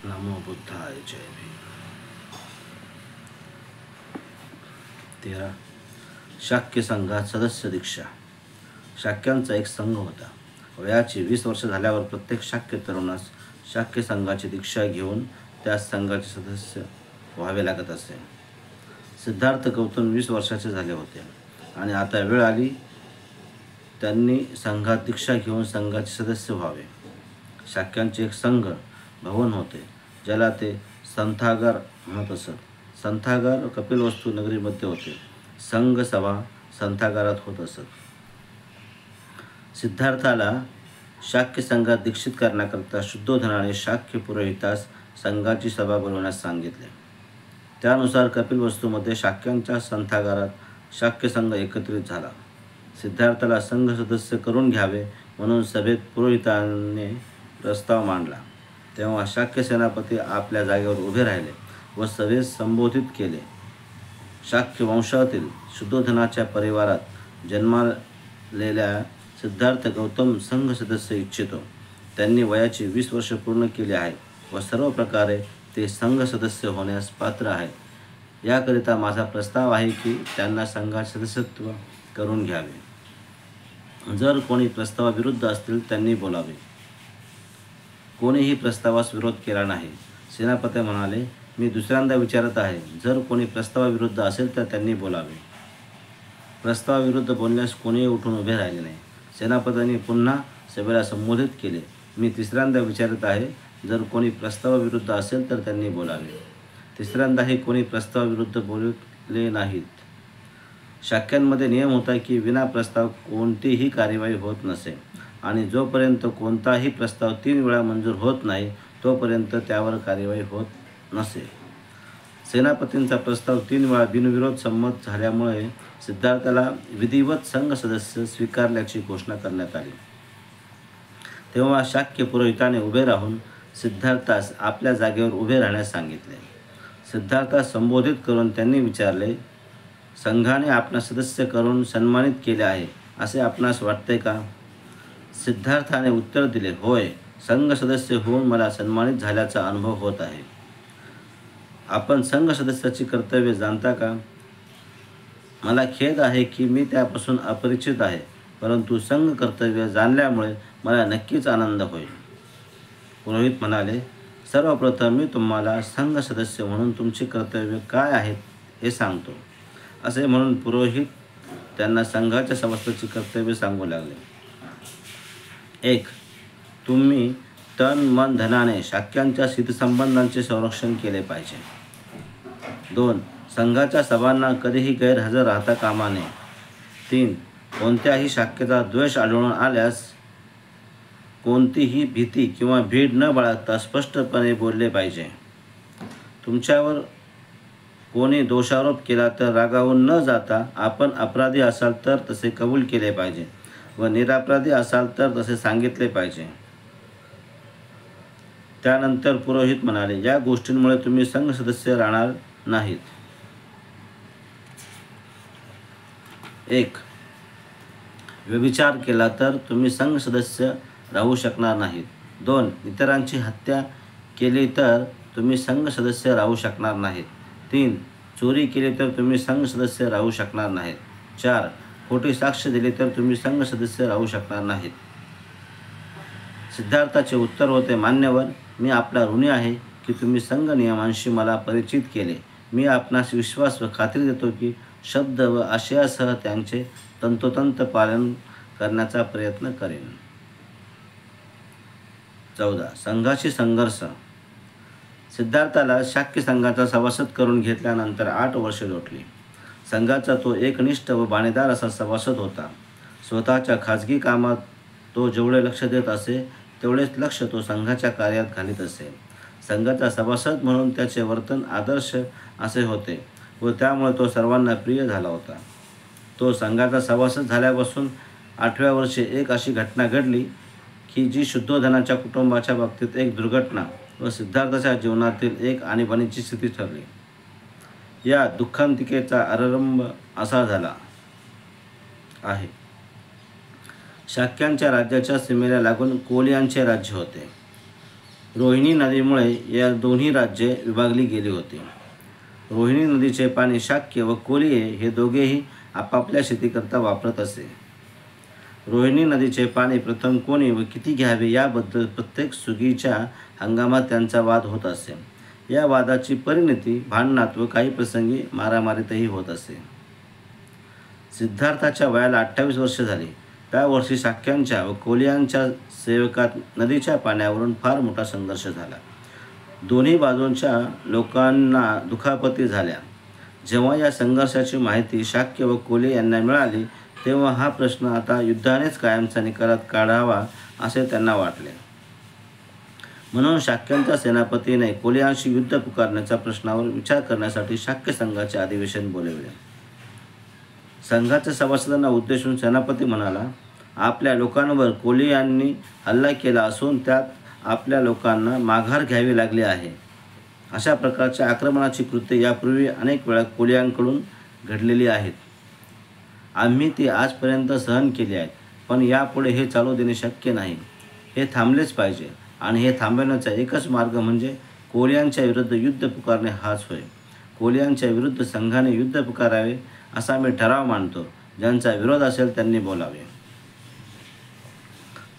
नमो बुद्धाय जय भीम। 13. शाक्य संघात सदस्य दीक्षा. शाक्यांचा एक संघ होता. वयाची 20 वर्ष झाल्यावर प्रत्येक शाक्य तरुणास शाक्य संघाची दीक्षा घेऊन त्या संघाचे सदस्य व्हावे लागत असे. सिद्धार्थ गौतम 20 वर्षाचे झाले होते आणि आता वेळ आली त्यांनी संघात दीक्षा घेऊन संघाचे सदस्य व्हावे. शाक्यांचे एक संघ भवन होते ज्याला ते संथागार म्हणत असत. संथागार कपिलवस्तू नगरीमध्ये होते. संघ सभा संथागारात होत असत. सिद्धार्थाला शाक्य संघात दीक्षित करण्याकरता शुद्धोधनाने शाक्य पुरोहितास संघाची सभा बोलवण्यास सांगितले. त्यानुसार कपिलवस्तूमध्ये शाक्यांच्या संथागारात शाक्य संघ एकत्रित झाला. सिद्धार्थाला संघ सदस्य करून घ्यावे म्हणून सभेत पुरोहिताने प्रस्ताव मांडला. तेव्हा शाक्य सेनापती आपल्या जागेवर उभे राहिले व सभेस संबोधित केले. शाक्य वंशातील शुद्धोधनाच्या परिवारात जन्मालेल्या सिद्धार्थ गौतम संघ सदस्य इच्छितो. त्यांनी वयाची 20 वर्ष पूर्ण केली आहे व सर्व प्रकारे ते संघ सदस्य होण्यास पात्र आहे. याकरिता माझा प्रस्ताव आहे की त्यांना संघात सदस्यत्व करून घ्यावे. जर कोणी प्रस्तावाविरुद्ध असतील त्यांनी बोलावे. कोणीही प्रस्तावास विरोध केला नाही. सेनापती म्हणाले, मी दुसऱ्यांदा विचारत आहे. जर कोणी प्रस्तावाविरुद्ध असेल तर त्यांनी बोलावे. प्रस्तावाविरुद्ध बोलण्यास कोणीही उठून उभे राहिले नाही. सेनापतींनी पुन्हा सभेला संबोधित केले, मी तिसऱ्यांदा विचारत आहे. जर कोणी प्रस्तावाविरुद्ध असेल तर त्यांनी बोलावे. तिसऱ्यांदाही कोणी प्रस्तावाविरुद्ध बोलले नाहीत. शाक्यांमध्ये नियम होता की विना प्रस्ताव कोणतीही कार्यवाही होत नसे आणि जोपर्यंत कोणताही प्रस्ताव 3 वेळा मंजूर होत नाही तोपर्यंत त्यावर कार्यवाही होत नसे. सेनापतींचा प्रस्ताव 3 वेळा बिनविरोध संमत झाल्यामुळे सिद्धार्थाला विधिवत संघ सदस्य स्वीकारल्याची घोषणा करण्यात आली. तेव्हा शाक्य पुरोहिताने उभे राहून सिद्धार्थास आपल्या जागेवर उभे राहण्यास सांगितले. सिद्धार्थास संबोधित करून त्यांनी विचारले, संघाने आपणास सदस्य करून सन्मानित केले आहे असे आपणास वाटते का? सिद्धार्थाने उत्तर दिले, होय, संघ सदस्य होऊन मला सन्मानित झाल्याचा अनुभव होत आहे. आपण संघ सदस्याची कर्तव्ये जाणता का? मला खेद आहे की मी त्यापासून अपरिचित आहे, परंतु संघ कर्तव्य जाणल्यामुळे मला नक्कीच आनंद होईल. पुरोहित म्हणाले, सर्वप्रथम मी तुम्हाला संघ सदस्य म्हणून तुमची कर्तव्य काय आहेत हे सांगतो. असे म्हणून पुरोहित त्यांना संघाच्या सभासदाची कर्तव्य सांगू लागले. 1. तुम्ही तन मन धनाने शाक्यांच्या हितसंबंधांचे संरक्षण केले पाहिजे. 2. संघाच्या सभांना कधीही गैरहजर राहता कामा नये. 3. कोणत्याही शाखेचा द्वेष आढळून आल्यास कोणतीही भीती किंवा भीड न बाळगता स्पष्टपणे बोलले पाहिजे. तुमच्यावर कोणी दोषारोप केला तर रागावून न जाता आपण अपराधी असाल तर तसे कबूल केले पाहिजे व निरपराधी असाल तर तसे सांगितले पाहिजे. त्यानंतर पुरोहित म्हणाले, या गोष्टींमुळे तुम्ही संघ सदस्य राहणार नाहीत. 1. व्यभिचार केला तर तुम्ही संघ सदस्य राहू शकणार नाहीत. 2. इतरांची हत्या केली तर तुम्ही संघ सदस्य राहू शकणार नाहीत. 3. चोरी केली तर तुम्ही संघ सदस्य राहू शकणार नाहीत. 4. खोटी साक्ष दिली तर तुम्ही संघ सदस्य राहू शकणार नाहीत. सिद्धार्थाचे उत्तर होते, मान्यवर, मी आपला ऋणी आहे की तुम्ही संघ नियमांशी मला परिचित केले. मी आपणास विश्वास व खात्री देतो की शब्द व आशयासह त्यांचे तंतोतंत पालन करण्याचा प्रयत्न करेन. 14. संघाशी संघर्ष. सिद्धार्थाला शाक्य संघाचा सभासद करून घेतल्यानंतर 8 वर्षे लोटली. संघाचा तो एकनिष्ठ व बाणेदार असा सभासद होता. स्वतःच्या खाजगी कामात तो जेवढे लक्ष देत असे तेवढेच लक्ष तो संघाच्या कार्यात घालीत असे. संघाचा सभासद म्हणून त्याचे वर्तन आदर्श असे होते व त्यामुळे तो सर्वांना प्रिय झाला होता. तो संघाचा सभासद झाल्यापासून 8व्या वर्षी एक अशी घटना घडली की जी शुद्धोधनाच्या कुटुंबाच्या बाबतीत एक दुर्घटना व सिद्धार्थाच्या जीवनातील एक आणीबाणीची स्थिती ठरली. या दुःखांतिकेचा आरंभ असा झाला आहे. शाक्यांच्या राज्याच्या सीमेला लागून कोलियांचे राज्य होते. रोहिणी नदीमुळे या दोन्ही राज्ये विभागली गेली होती. रोहिणी नदीचे पाणी शाक्य व कोलिये हे दोघेही आपापल्या शेतीकरता वापरत असे. रोहिणी नदीचे पाणी प्रथम कोणी व किती घ्यावे याबद्दल प्रत्येक सुगीच्या हंगामात त्यांचा वाद होत असे. या वादाची परिणती भांडणात व काही प्रसंगी मारामारीतही होत असे. सिद्धार्थाच्या वयाला 28 वर्षे झाली. त्या वर्षी शाक्यांच्या व कोलियांच्या सेवकात नदीच्या पाण्यावरून फार मोठा संघर्ष झाला. दोन्ही बाजूंच्या लोकांना दुखापती झाल्या. जेव्हा या संघर्षाची माहिती शाक्य व कोली यांना मिळाली तेव्हा हा प्रश्न आता युद्धानेच कायमचा निकालात काढावा असे त्यांना वाटले. म्हणून शाक्यांच्या सेनापतीने कोलियांशी युद्ध पुकारण्याच्या प्रश्नावर विचार करण्यासाठी शाक्य संघाचे अधिवेशन बोलवले. संघाच्या सभासदांना उद्देशून सेनापती म्हणाला, आपल्या लोकांवर कोलियांनी हल्ला केला असून त्यात आपल्या लोकांना माघार घ्यावी लागली आहे. अशा प्रकारच्या आक्रमणाची कृत्ये यापूर्वी अनेक वेळा कोलियांकडून घडलेली आहेत. आम्ही ती आजपर्यंत सहन केली आहेत, पण यापुढे हे चालू देणे शक्य नाही. हे थांबलेच पाहिजे आणि हे थांबवण्याचा एकच मार्ग म्हणजे कोलियांच्या विरुद्ध युद्ध पुकारणे हाच होय. कोलियांच्या विरुद्ध संघाने युद्ध पुकारावे असा मी ठराव मांडतो. ज्यांचा विरोध असेल त्यांनी बोलावे.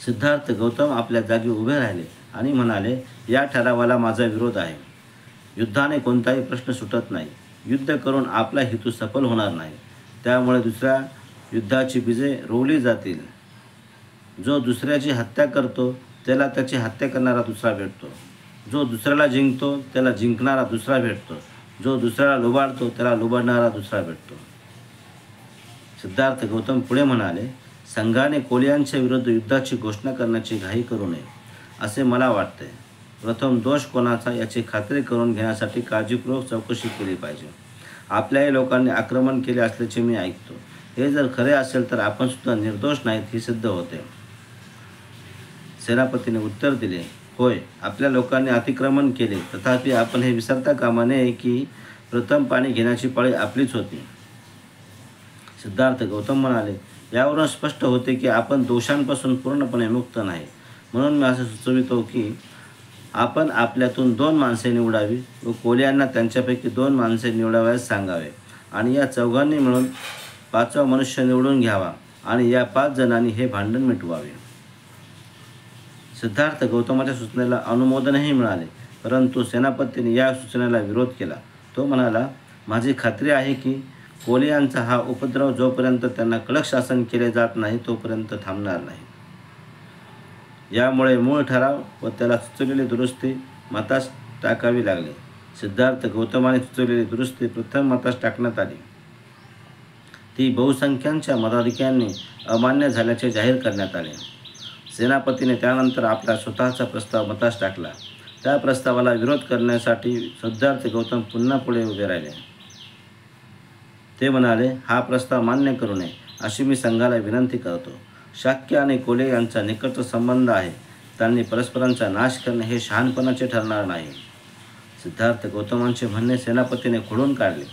सिद्धार्थ गौतम आपल्या जागी उभे राहिले आणि म्हणाले, या ठरावाला माझा विरोध आहे. युद्धाने कोणताही प्रश्न सुटत नाही. युद्ध करून आपला हेतू सफल होणार नाही. त्यामुळे दुसऱ्या युद्धाची बीजे रोवली जातील. जो दुसऱ्याची हत्या करतो त्याला त्याची हत्या करणारा दुसरा भेटतो. जो दुसऱ्याला जिंकतो त्याला जिंकणारा दुसरा भेटतो. जो दुसऱ्याला लुबाडतो त्याला लुबाडणारा दुसरा भेटतो. सिद्धार्थ गौतम पुढे म्हणाले, संघाने कोलियांच्या विरुद्ध युद्धाची घोषणा करण्याची घाई करू नये असे मला वाटते. प्रथम दोष कोणाचा याची खात्री करून घेण्यासाठी काळजीपूर्वक चौकशी केली पाहिजे. आपल्याही लोकांनी आक्रमण केले असल्याचे मी ऐकतो. हे जर खरे असेल तर आपण सुद्धा निर्दोष नाहीत हे सिद्ध होते. सेनापतीने उत्तर दिले, होय, आपल्या लोकांनी अतिक्रमण केले, तथापि आपण हे विसरता कामा नये की प्रथम पाणी घेण्याची पाळी आपलीच होती. सिद्धार्थ गौतम म्हणाले, यावरून स्पष्ट होते की आपण दोषांपासून पूर्णपणे मुक्त नाही. म्हणून मी असं सुचवितो की आपण आपल्यातून 2 माणसे निवडावी व कोलियांना त्यांच्यापैकी 2 माणसे निवडावयास सांगावे आणि या चौघांनी मिळून 5वा मनुष्य निवडून घ्यावा आणि या 5 जणांनी हे भांडण मिटवावे. सिद्धार्थ गौतमाच्या सूचनेला अनुमोदनही मिळाले, परंतु सेनापतीने या सूचनेला विरोध केला. तो म्हणाला, माझी खात्री आहे की कोलियांचा हा उपद्रव जोपर्यंत त्यांना कडक शासन केले जात नाही तोपर्यंत थांबणार नाही. यामुळे मूळ ठराव व त्याला सुचवलेली दुरुस्ती मतास टाकावी लागली. सिद्धार्थ गौतमाने सुचवलेली दुरुस्ती प्रथम मतास टाकण्यात आली. ती बहुसंख्यांच्या मताधिक्यांनी अमान्य झाल्याचे जाहीर करण्यात आले. सेनापतीने त्यानंतर आपला स्वतःचा प्रस्ताव मतास टाकला. त्या प्रस्तावाला विरोध करण्यासाठी सिद्धार्थ गौतम पुन्हा पुढे उभे राहिले. ते म्हणाले, हा प्रस्ताव मान्य करू नये अशी मी संघाला विनंती करतो. शाक्य आणि कोले यांचा निकट संबंध आहे. त्यांनी परस्परांचा नाश करणे हे शहाणपणाचे ठरणार नाही. सिद्धार्थ गौतमांचे म्हणणे सेनापतीने खोडून काढले.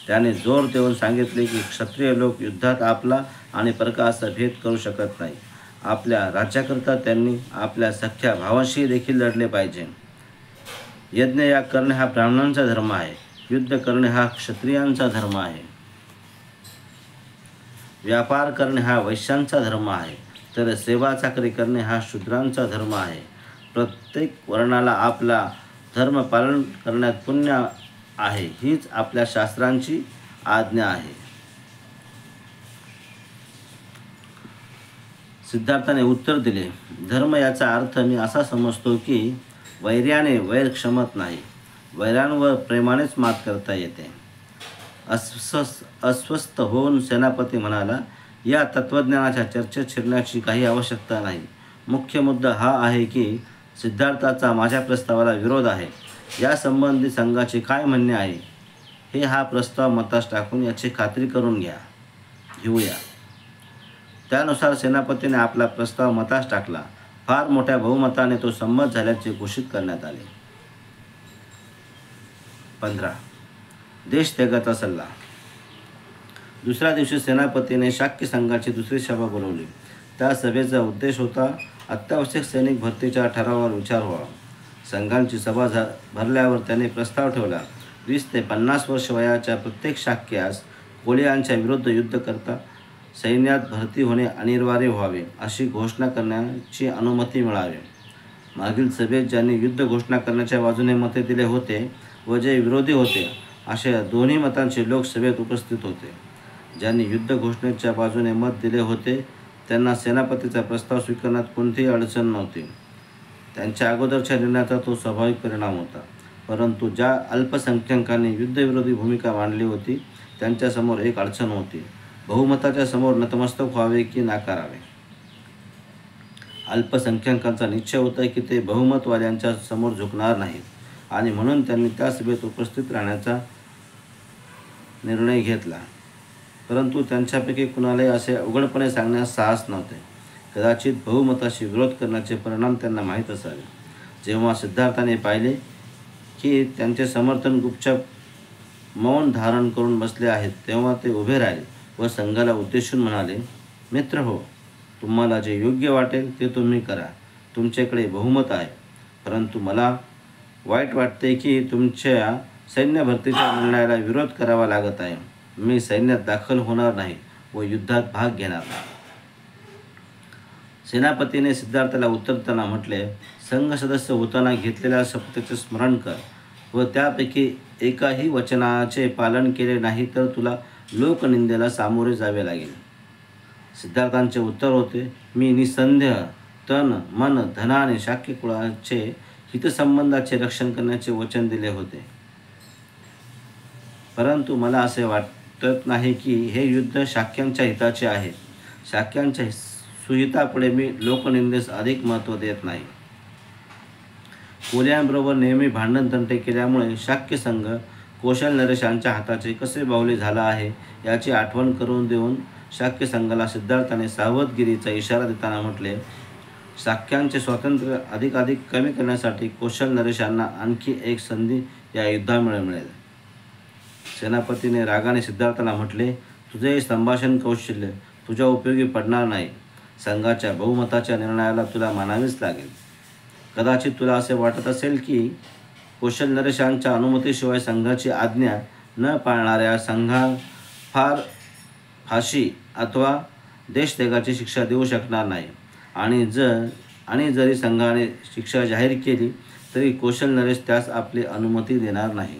त्याने जोर देऊन सांगितले की क्षत्रिय लोक युद्धात आपला आणि परकाचा भेद करू शकत नाही. आपल्या राज्याकरता त्यांनी आपल्या सख्या भावांशी देखील लढले पाहिजे. यज्ञ याग करणे हा ब्राह्मणांचा धर्म आहे. युद्ध करणे हा क्षत्रियांचा धर्म आहे. व्यापार करणे हा वैश्यांचा धर्म आहे, तर सेवा चाकरी करणे हा शूद्रांचा धर्म आहे. प्रत्येक वर्णाला आपला धर्म पालन करण्यात पुण्य आहे. हीच आपल्या शास्त्रांची आज्ञा आहे. सिद्धार्थाने उत्तर दिले, धर्म याचा अर्थ मी असा समजतो की वैर्याने वैर क्षमत नाही. वैरांवर प्रेमानेच मात करता येते. अस्वस्थ होऊन सेनापती म्हणाला, या तत्त्वज्ञानाच्या चर्चेत शिरण्याची काही आवश्यकता नाही. मुख्य मुद्दा हा आहे की सिद्धार्थाचा माझ्या प्रस्तावाला विरोध आहे. यासंबंधी संघाचे काय म्हणणे आहे हे हा प्रस्ताव मतास टाकून याची खात्री करून घेऊया. त्यानुसार सेनापतीने आपला प्रस्ताव मतास टाकला. फार मोठ्या बहुमताने तो संमत झाल्याचे घोषित करण्यात आले. 15. देश त्यागाचा सल्ला. दुसऱ्या दिवशी सेनापतीने शाक्य संघाची दुसरी सभा बोलवली. त्या सभेचा उद्देश होता अत्यावश्यक सैनिक भरतीच्या ठरावावर विचार व्हावा. संघांची सभा भरल्यावर त्याने प्रस्ताव ठेवला, 20 ते 50 वर्ष वयाच्या प्रत्येक शाक्यास कोलियांच्या विरुद्ध युद्ध करता सैन्यात भरती होणे अनिवार्य व्हावे अशी घोषणा करण्याची अनुमती मिळावी. मागील सभेत ज्यांनी युद्ध घोषणा करण्याच्या बाजूने मते दिले होते व जे विरोधी होते अशा दोन्ही मतांचे लोक सभेत उपस्थित होते. ज्यांनी युद्ध घोषणेच्या बाजूने मत दिले होते त्यांना सेनापतीचा प्रस्ताव स्वीकारण्यात कोणतीही अडचण नव्हती. त्यांच्या अगोदरच्या निर्णयाचा तो स्वाभाविक परिणाम होता. परंतु ज्या अल्पसंख्याकांनी युद्धविरोधी भूमिका मांडली होती त्यांच्यासमोर एक अडचण होती, बहुमताच्या समोर नतमस्तक व्हावे की नाकारावे. अल्पसंख्याकांचा निश्चय होता की ते बहुमतवाद्यांच्या समोर झुकणार नाहीत आणि म्हणून त्यांनी त्या सभेत उपस्थित राहण्याचा निर्णय घेतला. परंतु त्यांच्यापैकी कुणालाही असे उघडपणे सांगण्यास साहस नव्हते. कदाचित बहुमताशी विरोध करण्याचे परिणाम त्यांना माहीत असावे. जेव्हा सिद्धार्थाने पाहिले की त्यांचे समर्थन गुपचाप मौन धारण करून बसले आहेत तेव्हा ते उभे राहिले व संघाला उद्देशून म्हणाले, मित्र हो, तुम्हाला जे योग्य वाटेल ते तुम्ही करा. तुमच्याकडे बहुमत आहे. परंतु मला वाईट वाटते की तुमच्या सैन्य भरतीच्या निर्णयाला विरोध करावा लागत आहे. मी सैन्यात दाखल होणार नाही व युद्धात भाग घेणार नाही. सेनापतीने सिद्धार्थाला उत्तर देताना म्हटले, संघ सदस्य होताना घेतलेल्या शपथेचे स्मरण कर व त्यापैकी एकाही वचनाचे पालन केले नाही तर तुला लोकनिंदेला सामोरे जावे लागेल. सिद्धार्थांचे उत्तर होते, मी निसंदेह तन मन धनाने शाक्य कुळाचे हितसंबंधाचे रक्षण करण्याचे वचन दिले होते. परंतु मला असे वाटत नाही की हे युद्ध शाक्यांच्या हिताचे आहे. शाक्यांच्या सुहितापुढे मी लोकनिंदेस अधिक महत्त्व देत नाही. कोल्यांबरोबर नेहमी भांडणतंटे केल्यामुळे शाक्य संघ कौशल नरेशांच्या हाताचे कसे बाहुले झाला आहे याची आठवण करून देऊन शाक्य संघाला सिद्धार्थाने सावधगिरीचा इशारा देताना म्हटले, शाक्यांचे स्वातंत्र्य अधिकाधिक कमी करण्यासाठी कौशल नरेशांना आणखी एक संधी या युद्धामुळे मिळेल. सेनापतीने रागाने सिद्धार्थाला म्हटले, तुझे संभाषण कौशल्य तुझ्या उपयोगी पडणार नाही. संघाच्या बहुमताच्या निर्णयाला तुला मानावेच लागेल. कदाचित तुला असे वाटत असेल की कौशल नरेशांच्या अनुमतीशिवाय संघाची आज्ञा न पाळणाऱ्या संघाला फाशी अथवा देशत्यागाची शिक्षा देऊ शकणार नाही आणि जरी संघाने शिक्षा जाहीर केली तरी कौशल नरेश त्यास आपली अनुमती देणार नाही.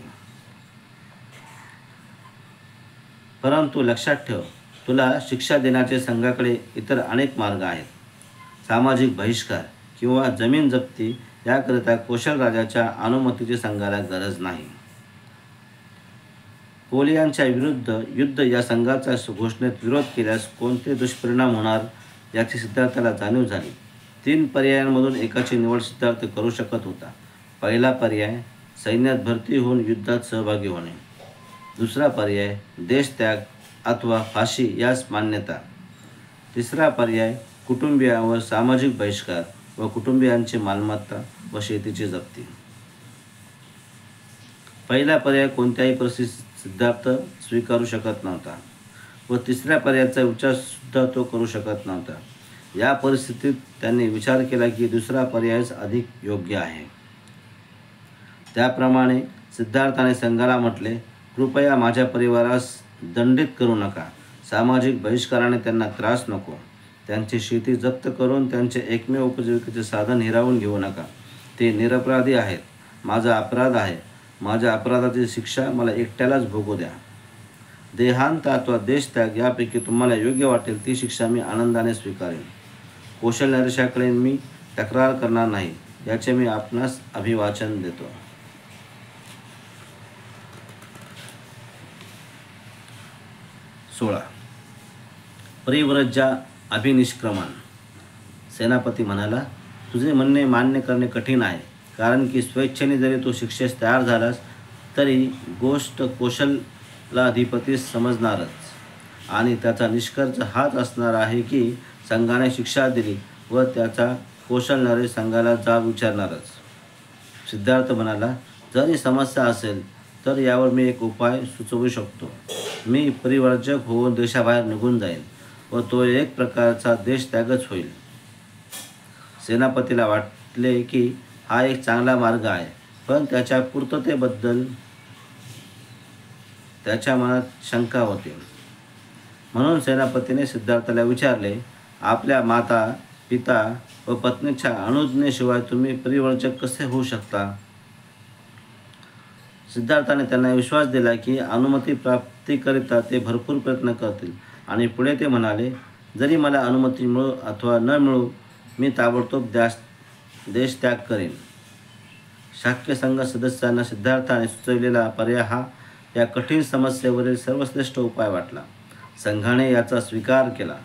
परंतु लक्षात ठेव, तुला शिक्षा देण्याचे संघाकडे इतर अनेक मार्ग आहेत. सामाजिक बहिष्कार किंवा जमीन जप्ती याकरिता कौशल राजाच्या अनुमतीची संघाला गरज नाही. कोलियांच्या विरुद्ध युद्ध या संघाच्या घोषणेत विरोध केल्यास कोणते दुष्परिणाम होणार याची सिद्धार्थाला जाणीव झाली. 3 पर्यायांमधून एकाची निवड सिद्धार्थ करू शकत होता. पहिला पर्याय सैन्यात भरती होऊन युद्धात सहभागी होणे. दुसरा पर्याय देशत्याग अथवा फाशी यास मान्यता. तिसरा पर्याय कुटुंबियांवर सामाजिक बहिष्कार व कुटुंबियांची मालमत्ता व शेतीची जप्ती. पहिला पर्याय कोणत्याही परिस्थितीत सिद्धार्थ स्वीकारू शकत नव्हता व तिसऱ्या पर्यायाचा विचारसुद्धा तो करू शकत नव्हता. या परिस्थितीत त्यांनी विचार केला की दुसरा पर्यायच अधिक योग्य आहे. त्याप्रमाणे सिद्धार्थाने संघाला म्हटले, कृपया माझ्या परिवारास दंडित करू नका. सामाजिक बहिष्काराने त्यांना त्रास नको. त्यांची शेती जप्त करून त्यांचे एकमेव उपजीविकेचे साधन हिरावून घेऊ नका. ते निरपराधी आहेत. माझा अपराध आहे. माझ्या अपराधाची शिक्षा मला एकट्यालाच भोगू द्या. देहांत अथवा देशत्याग यापैकी तुम्हाला योग्य वाटेल ती शिक्षा मी आनंदाने स्वीकारेन. कौशल नरेशाकडे मी तक्रार करणार नाही याचे मी आपणास अभिवाचन देतो. परिव्रज्या अभिनिष्क्रमण. सेनापती म्हणाला, तुझे म्हणणे मान्य करणे कठीण आहे, कारण की स्वेच्छेने जरी तू शिक्षेस तयार झालास तरी गोष्ट कौशलाधिपतीस समजणारच आणि त्याचा निष्कर्ष हाच असणार आहे की संघाने शिक्षा दिली व त्याचा कौशल नरेश संघाला जाब विचारणारच. सिद्धार्थ म्हणाला, जरी समस्या असेल तर यावर मी एक उपाय सुचवू शकतो. मी परिवर्जक होऊन देशाबाहेर निघून जाईन व तो एक प्रकारचा देशत्यागच होईल. सेनापतीला वाटले की हा एक चांगला मार्ग आहे, पण त्याच्या पूर्ततेबद्दल त्याच्या मनात शंका होती. म्हणून सेनापतीने सिद्धार्थाला विचारले, आपल्या माता, पिता व पत्नीच्या अनुज्ञेशिवाय तुम्ही परिव्राजक कसे होऊ शकता? सिद्धार्थाने त्यांना विश्वास दिला की अनुमती प्राप्तीकरिता ते भरपूर प्रयत्न करतील. आणि पुढे ते म्हणाले, जरी मला अनुमती मिळो अथवा न मिळो, मी ताबडतोब देश त्याग करेन. शाक्य संघ सदस्यांना सिद्धार्थाने सुचविलेला पर्याय हा या कठीण समस्येवरील सर्वश्रेष्ठ उपाय वाटला. संघाने याचा स्वीकार केला.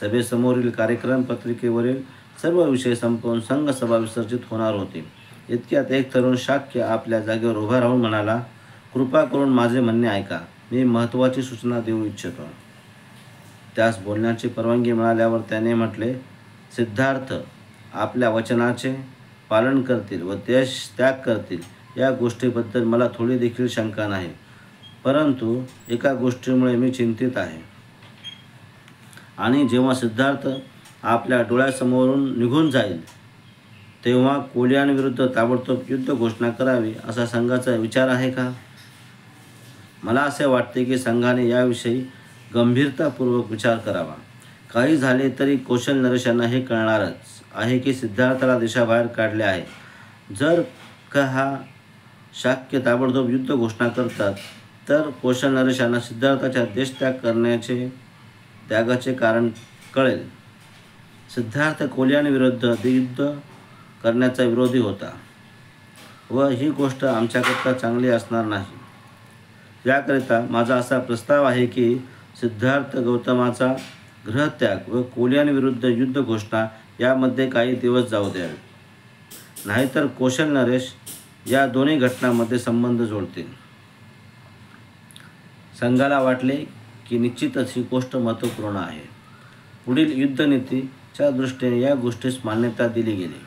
सभेसमोरील कार्यक्रम पत्रिकेवरील सर्व विषय संपवून संघ सभा विसर्जित होणार होती. इतक्यात एक तरुण शाक्य आपल्या जागेवर उभा राहून म्हणाला, कृपा करून माझे म्हणणे ऐका, मी महत्त्वाची सूचना देऊ इच्छितो. त्यास बोलण्याची परवानगी मिळाल्यावर त्याने म्हटले, सिद्धार्थ आपल्या वचनाचे पालन करतील व देश त्याग करतील या गोष्टीबद्दल मला थोडी देखील शंका नाही. परंतु एका गोष्टीमुळे मी चिंतित आहे. आणि जेव्हा सिद्धार्थ आपल्या डोळ्यासमोरून निघून जाईल तेव्हा कोलियांविरुद्ध ताबडतोब युद्ध घोषणा करावी असा संघाचा विचार आहे का? मला असे वाटते की संघाने याविषयी गंभीरतापूर्वक विचार करावा. काही झाले तरी कौशल नरेशांना हे कळणारच आहे की सिद्धार्थाला देशाबाहेर काढले आहे. जर का हा शाक्य ताबडतोब युद्ध घोषणा करतात तर कौशल नरेशांना सिद्धार्थाच्या देशत्याग त्यागाचे कारण कळेल. सिद्धार्थ कोलियांविरुद्ध युद्ध करण्याचा विरोधी होता व ही गोष्ट आमच्याकरता चांगली असणार नाही. याकरिता माझा असा प्रस्ताव आहे की सिद्धार्थ गौतमाचा गृहत्याग व कोलियांविरुद्ध युद्ध घोषणा यामध्ये काही दिवस जाऊ द्यावे. नाहीतर कौशल नरेश या दोन्ही घटनांमध्ये संबंध जोडतील. संघाला वाटले की निश्चितच ही गोष्ट महत्त्वपूर्ण आहे. पुढील युद्धनीतीच्या दृष्टीने या गोष्टीस मान्यता दिली गेली.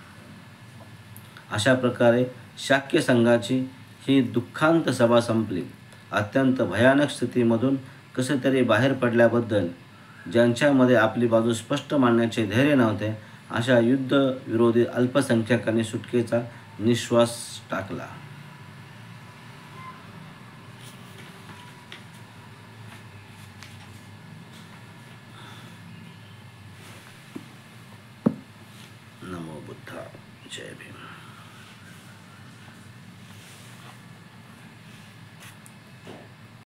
अशा प्रकारे शाक्य संघाची ही दुःखांत सभा संपली. अत्यंत भयानक स्थितीमधून कसे तरी बाहेर पडल्याबद्दल ज्यांच्यामध्ये आपली बाजू स्पष्ट मांडण्याचे धैर्य नव्हते अशा युद्धविरोधी अल्पसंख्याकांनी सुटकेचा निश्वास टाकला.